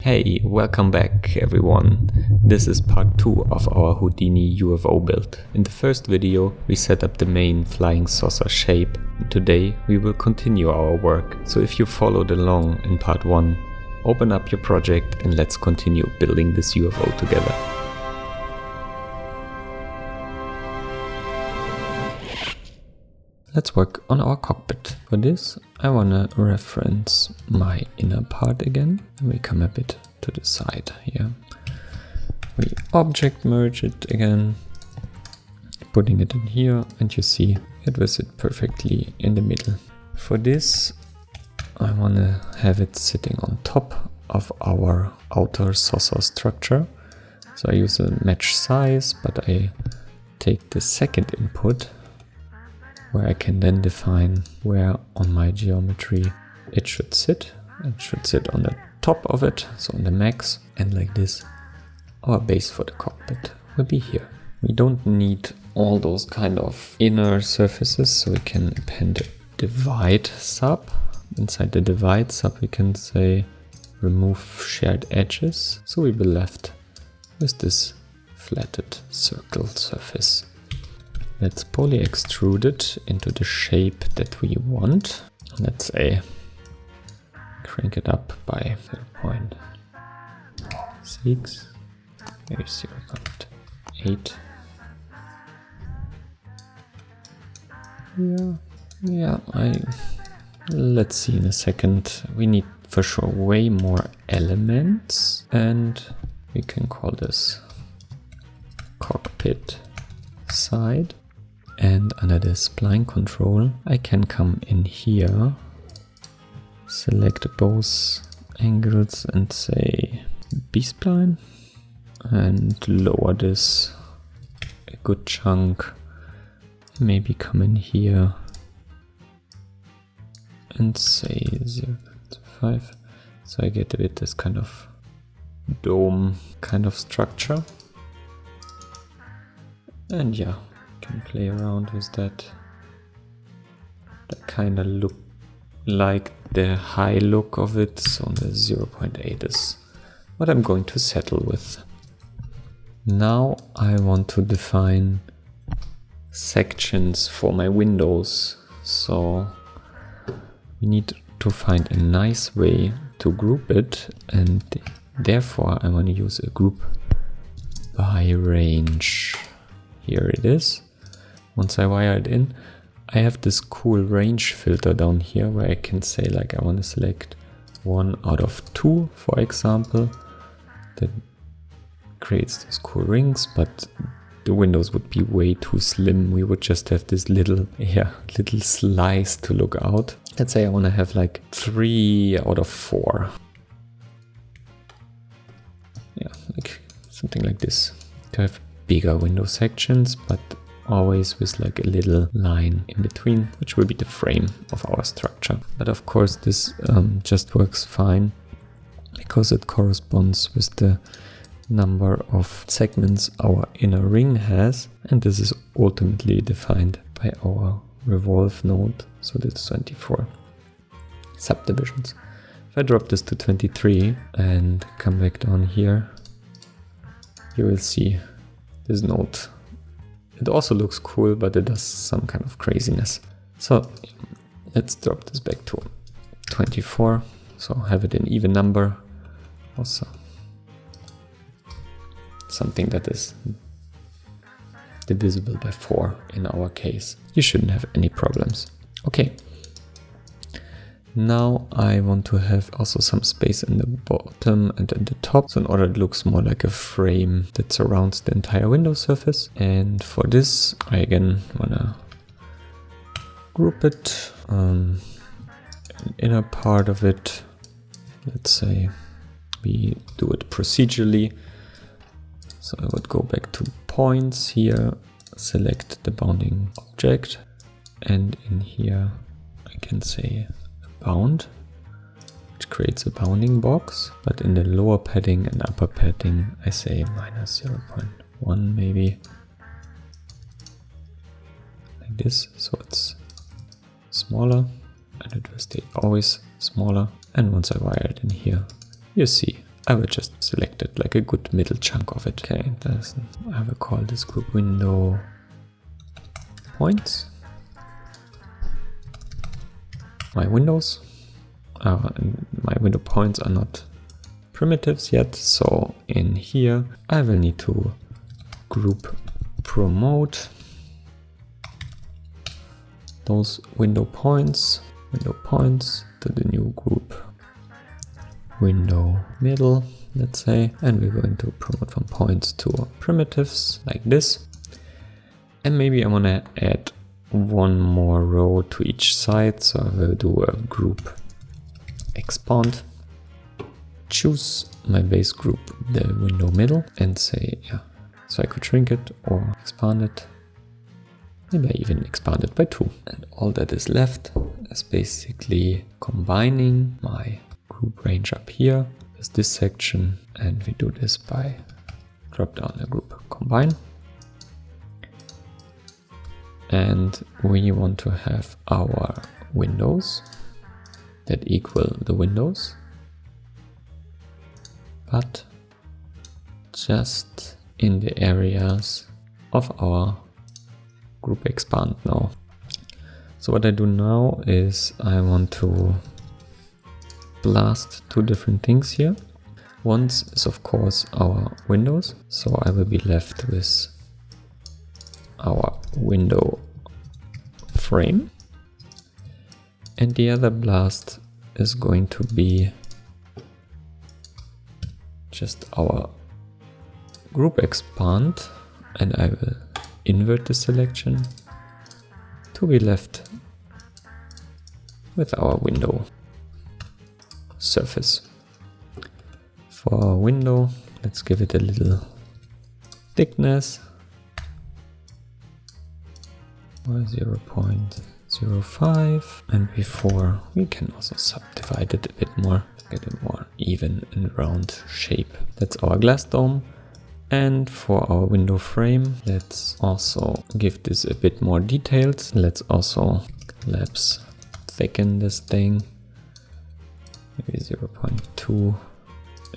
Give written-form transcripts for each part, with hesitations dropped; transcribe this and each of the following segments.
Hey, welcome back everyone. This is part 2 of our Houdini UFO build. In the first video we set up the main flying saucer shape. Today we will continue our work, so if you followed along in part 1, open up your project and let's continue building this UFO together. Let's work on our cockpit. For this, I wanna reference my inner part again. And we come a bit to the side here. We object merge it again, putting it in here, and you see it will sit perfectly in the middle. For this, I wanna have it sitting on top of our outer saucer structure. So I use a match size, but I take the second input, where I can then define where on my geometry it should sit. It should sit on the top of it, so on the max, and like this our base for the cockpit will be here. We don't need all those kind of inner surfaces, so we can append a divide sub. Inside the divide sub we can say remove shared edges, so we will be left with this flatted circle surface. Let's poly extrude it into the shape that we want. Let's say crank it up by 0.6, maybe 0.8. Let's see in a second. We need for sure way more elements, and we can call this cockpit side. And under the spline control, I can come in here, select both angles and say B-spline, and lower this a good chunk. Maybe come in here and say 0.5. So I get a bit this kind of dome kind of structure. And yeah, can play around with that. That kind of look like the high look of it, so the 0.8 is what I'm going to settle with. Now I want to define sections for my windows, so we need to find a nice way to group it, and therefore I want to use a group by range. Here it is. Once I wire it in, I have this cool range filter down here where I can say like I want to select 1 out of 2, for example. That creates these cool rings, but the windows would be way too slim. We would just have this little slice to look out. Let's say I want to have like 3 out of 4. Yeah, like something like this. To have bigger window sections, but always with like a little line in between, which will be the frame of our structure. But of course this just works fine because it corresponds with the number of segments our inner ring has, and this is ultimately defined by our revolve node, so that's 24 subdivisions. If I drop this to 23 and come back down here, you will see this node. It also looks cool, but it does some kind of craziness. So let's drop this back to 24. So have it in even number. Also something that is divisible by 4 in our case. You shouldn't have any problems. Okay. Now I want to have also some space in the bottom and at the top, so in order it looks more like a frame that surrounds the entire window surface. And for this I again wanna group it, an inner part of it, let's say we do it procedurally. So I would go back to points here, select the bounding object, and in here I can say bound, which creates a bounding box, but in the lower padding and upper padding I say minus 0.1 maybe, like this, so it's smaller and it will stay always smaller. And once I wire it in here, you see I will just select it like a good middle chunk of it. Okay, I will call this group window points. My windows. My window points are not primitives yet, so in here I will need to group promote those window points to the new group window middle, let's say, and we're going to promote from points to primitives like this. And maybe I want to add one more row to each side, so I will do a group expand, choose my base group, the window middle, and say, yeah, so I could shrink it or expand it. Maybe I even expand it by 2. And all that is left is basically combining my group range up here with this section, and we do this by drop down a group combine. And we want to have our windows that equal the windows, but just in the areas of our group expand now. So what I do now is I want to blast 2 different things here. One is of course our windows, so I will be left with our window frame, and the other blast is going to be just our group expand, and I will invert the selection to be left with our window surface. For our window, let's give it a little thickness, 0.05, and before we can also subdivide it a bit more, get a more even and round shape. That's our glass dome. And for our window frame, let's also give this a bit more details. Let's also lapse thicken this thing, maybe 0.2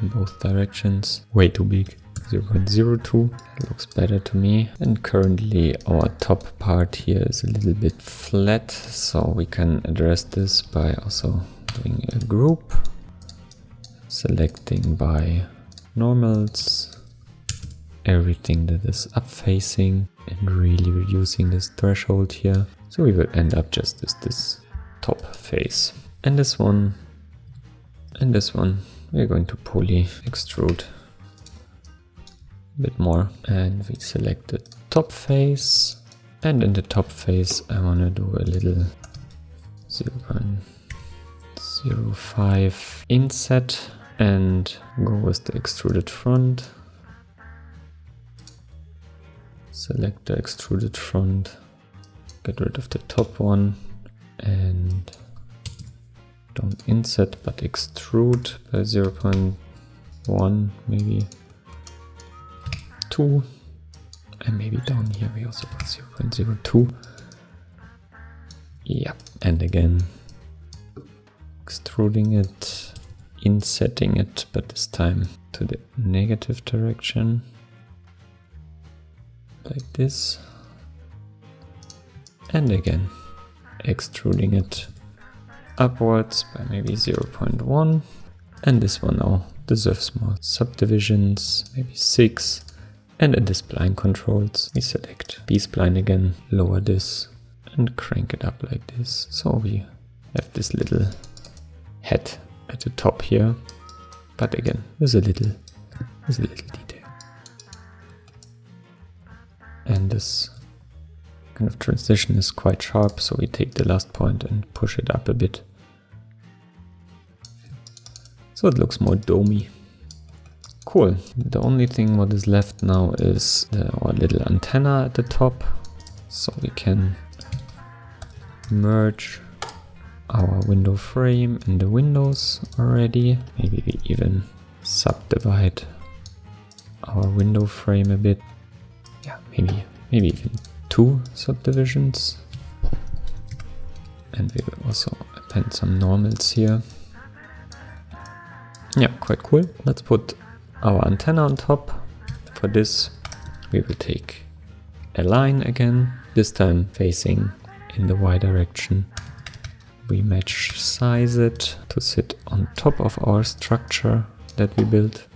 in both directions. Way too big. 0.02, that looks better to me. And currently our top part here is a little bit flat, so we can address this by also doing a group, selecting by normals everything that is up facing and really reducing this threshold here. So we will end up just as this top face. And this one and this one we're going to poly extrude a bit more, and we select the top face, and in the top face I want to do a little 0.05 inset and go with the extruded front. Select the extruded front, get rid of the top one, and don't inset but extrude by 0.1, maybe 2, and maybe down here we also put 0.02. Yeah, and again extruding it, insetting it, but this time to the negative direction, like this, and again extruding it upwards by maybe 0.1, and this one now deserves more subdivisions, maybe 6. And in the spline controls, we select B-spline again, lower this and crank it up like this. So we have this little head at the top here, but again, there's a little detail. And this kind of transition is quite sharp, so we take the last point and push it up a bit. So it looks more domey. Cool. The only thing what is left now is our little antenna at the top. So we can merge our window frame and the windows already. Maybe we even subdivide our window frame a bit. Yeah, maybe even 2 subdivisions. And we will also append some normals here. Yeah, quite cool. Let's put our antenna on top. For this, we will take a line again, this time facing in the Y direction. We match size it to sit on top of our structure that we built.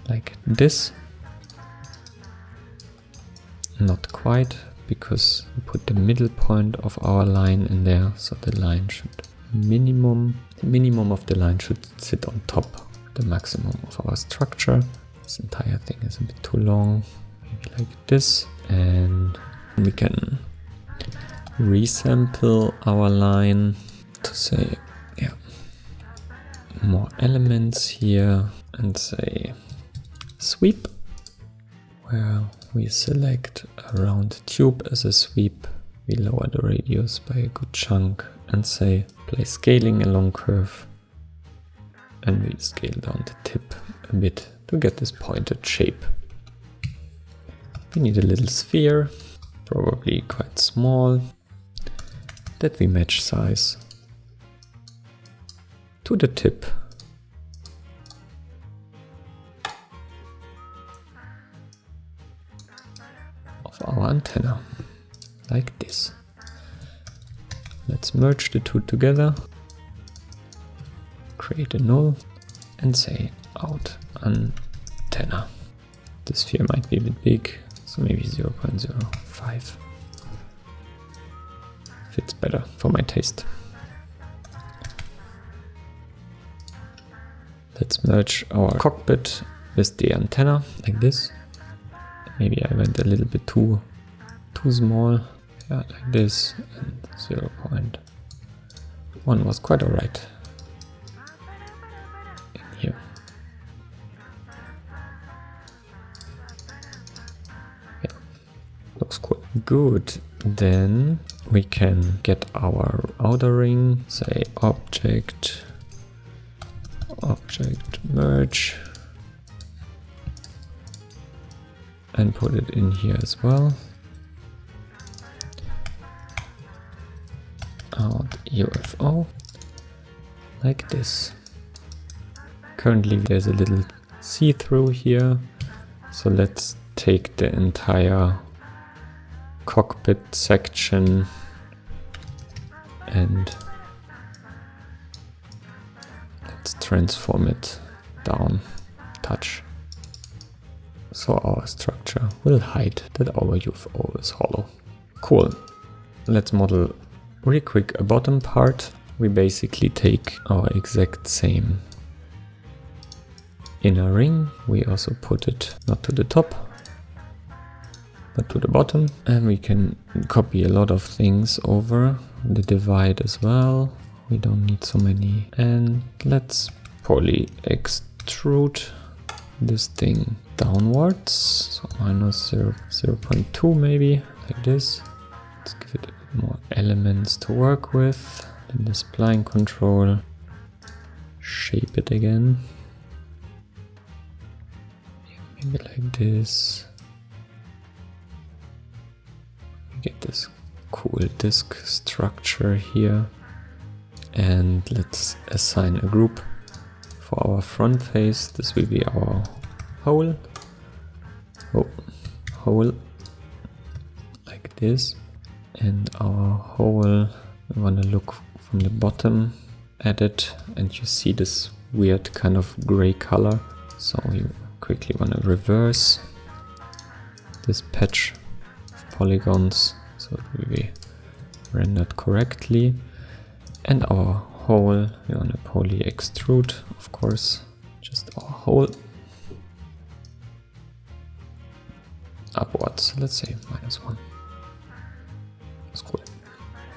Like this. Not quite, because we put the middle point of our line in there, so the line should the minimum of the line should sit on top of the maximum of our structure. This entire thing is a bit too long, maybe like this, and we can resample our line to say, yeah, more elements here, and say sweep, where we select a round tube as a sweep. We lower the radius by a good chunk and say apply scaling along curve, and we scale down the tip a bit to get this pointed shape. We need a little sphere, probably quite small, that we match size to the tip. Of our antenna, like this. Let's merge the two together, create a null, and say out antenna. The sphere might be a bit big, so maybe 0.05. Fits better for my taste. Let's merge our cockpit with the antenna, like this. Maybe I went a little bit too small. Yeah, like this, and 0.1 was quite alright. In here. Yeah, looks cool. Good. Then we can get our outer ring, say object merge, and put it in here as well. Out UFO, like this. Currently there's a little see-through here, so let's take the entire cockpit section and let's transform it down touch, so our structure will hide that our UFO is hollow. Cool. Let's model really quick a bottom part. We basically take our exact same inner ring. We also put it not to the top, but to the bottom. And we can copy a lot of things over the divide as well. We don't need so many. And let's poly extrude this thing downwards. So minus 0.2 maybe, like this. Let's give it more elements to work with. Then the spline control, shape it again. Yeah, maybe like this. We get this cool disk structure here. And let's assign a group for our front face. This will be our hole. Oh, hole, like this. And our hole, we want to look from the bottom at it, and you see this weird kind of gray color. So you quickly want to reverse this patch of polygons so it will be rendered correctly. And our hole, we want to poly extrude, of course, just our hole upwards. Let's say -1. Cool.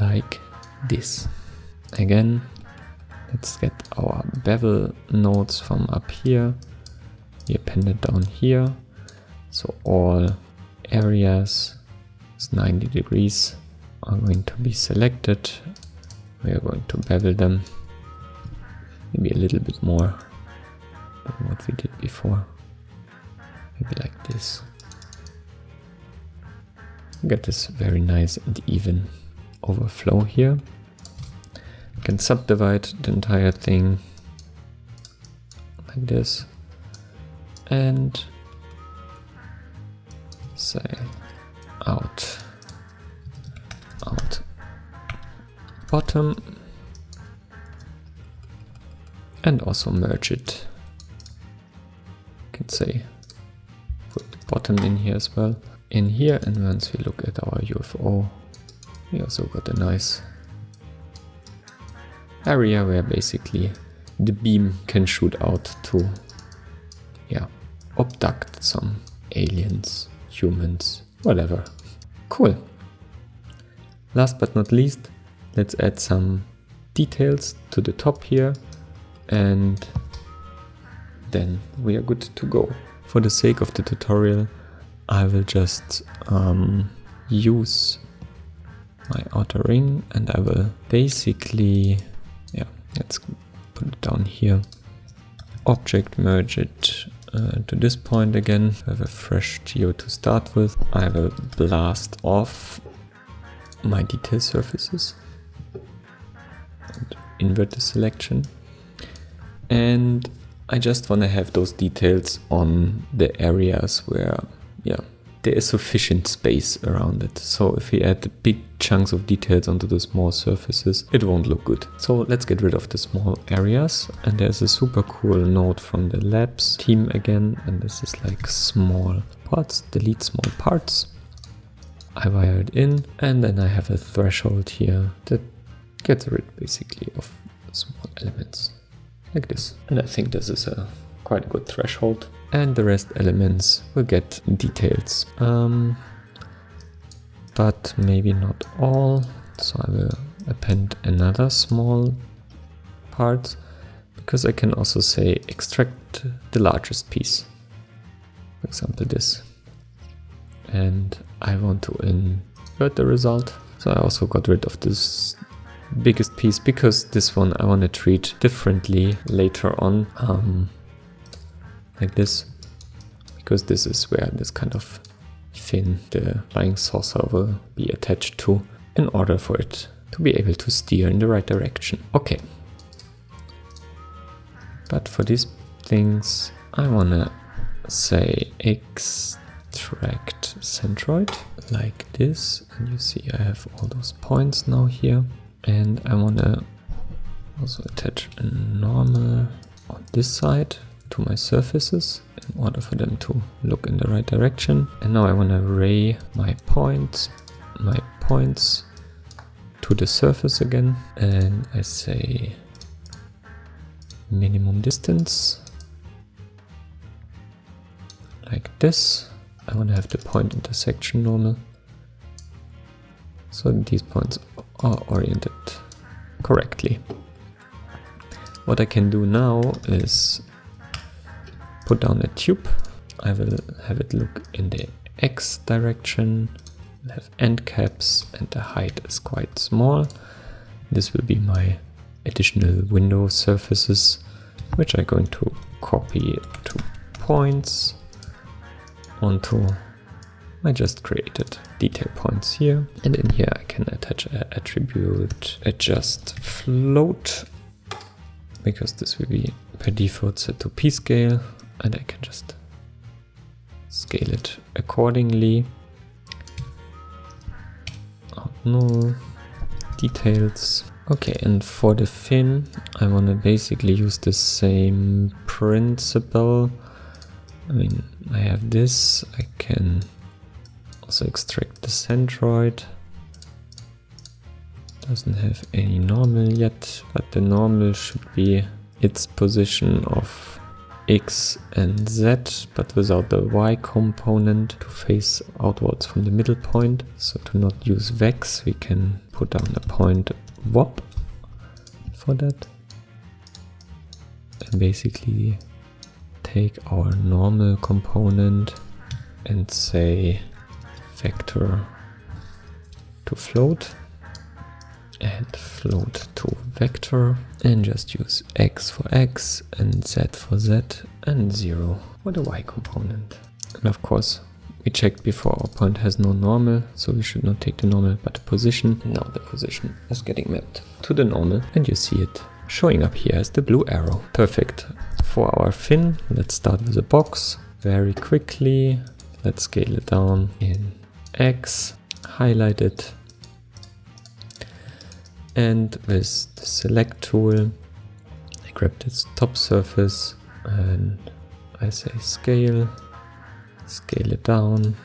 Like this. Again, let's get our bevel nodes from up here. We append it down here. So all areas is 90 degrees are going to be selected. We are going to bevel them. Maybe a little bit more than what we did before. Maybe like this. Get this very nice and even overflow here. You can subdivide the entire thing like this, and say out bottom, and also merge it. You can say put the bottom in here as well. In here, and once we look at our UFO, we also got a nice area where basically the beam can shoot out to, yeah, abduct some aliens, humans, whatever. Cool. Last but not least, let's add some details to the top here, and then we are good to go. For the sake of the tutorial, I will just use my outer ring, and I will basically, yeah, let's put it down here, object merge it to this point again. I have a fresh geo to start with. I will blast off my detail surfaces and invert the selection, and I just want to have those details on the areas where, yeah, there is sufficient space around it. So if we add big chunks of details onto the small surfaces, it won't look good. So let's get rid of the small areas. And there's a super cool node from the labs team again. And this is like small parts, delete small parts. I wire it in, and then I have a threshold here that gets rid basically of small elements like this. And I think this is a quite a good threshold. And the rest elements will get details, but maybe not all. So I will append another small part, because I can also say extract the largest piece, for example this, and I want to invert the result. So I also got rid of this biggest piece, because this one I want to treat differently later on. Like this, because this is where this kind of fin, the flying saucer, will be attached to, in order for it to be able to steer in the right direction. Okay. But for these things, I want to say extract centroid, like this. And you see I have all those points now here. And I want to also attach a normal on this side to my surfaces in order for them to look in the right direction. And now I want to array my points to the surface again, and I say minimum distance like this. I want to have the point intersection normal, so these points are oriented correctly. What I can do now is put down a tube. I will have it look in the X direction, will have end caps, and the height is quite small. This will be my additional window surfaces, which I'm going to copy to points onto my just created detail points here. And in here I can attach an attribute adjust float, because this will be per default set to p-scale. And I can just scale it accordingly. Null details. Okay, and for the fin, I want to basically use the same principle. I mean, I have this. I can also extract the centroid. Doesn't have any normal yet, but the normal should be its position of X and Z, but without the Y component, to face outwards from the middle point. So to not use vex, we can put down a point WOP for that. And basically take our normal component and say vector to float, and float to vector, and just use X for X and Z for Z and 0 for the Y component. And of course, we checked before our point has no normal, so we should not take the normal but the position. And now the position is getting mapped to the normal, and you see it showing up here as the blue arrow. Perfect. For our fin, let's start with a box very quickly. Let's scale it down in X, highlight it, and with the select tool, I grab this top surface and I say scale it down,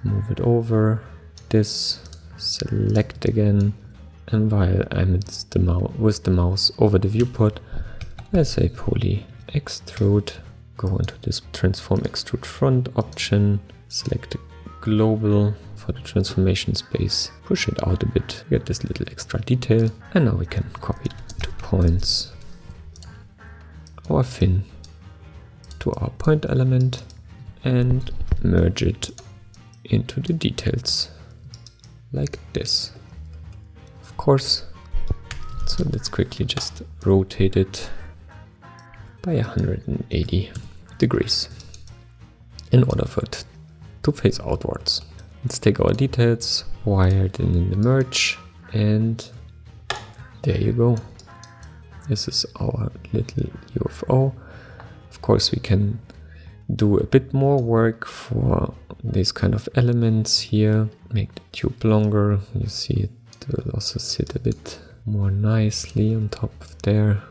move it over, this, select again, and while I'm with the mouse over the viewport, I say poly extrude, go into this transform extrude front option, select the global for the transformation space, push it out a bit, get this little extra detail, and now we can copy 2 points, our fin to our point element, and merge it into the details like this. Of course, so let's quickly just rotate it by 180 degrees in order for it to face outwards. Let's take our details, wire it in the merge, and there you go. This is our little UFO. Of course, we can do a bit more work for these kind of elements here. Make the tube longer. You see it will also sit a bit more nicely on top of there.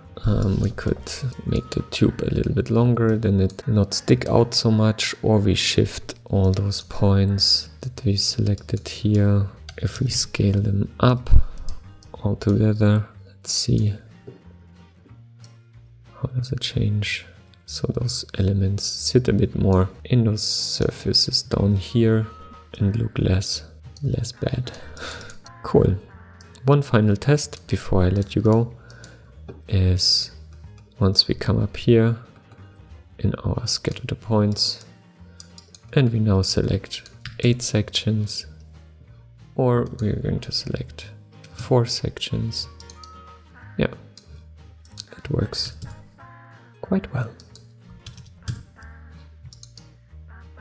We could make the tube a little bit longer, then it not stick out so much, or we shift all those points that we selected here. If we scale them up all together, let's see, how does it change? So those elements sit a bit more in those surfaces down here and look less bad. Cool. One final test before I let you go is once we come up here in our scatter the points and we now select 8 sections, or we're going to select 4 sections. Yeah, it works quite well.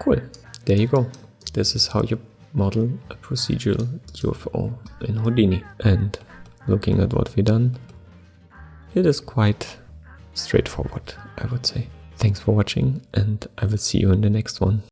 Cool, there you go. This is how you model a procedural UFO in Houdini. And looking at what we've done, it is quite straightforward, I would say. Thanks for watching, and I will see you in the next one.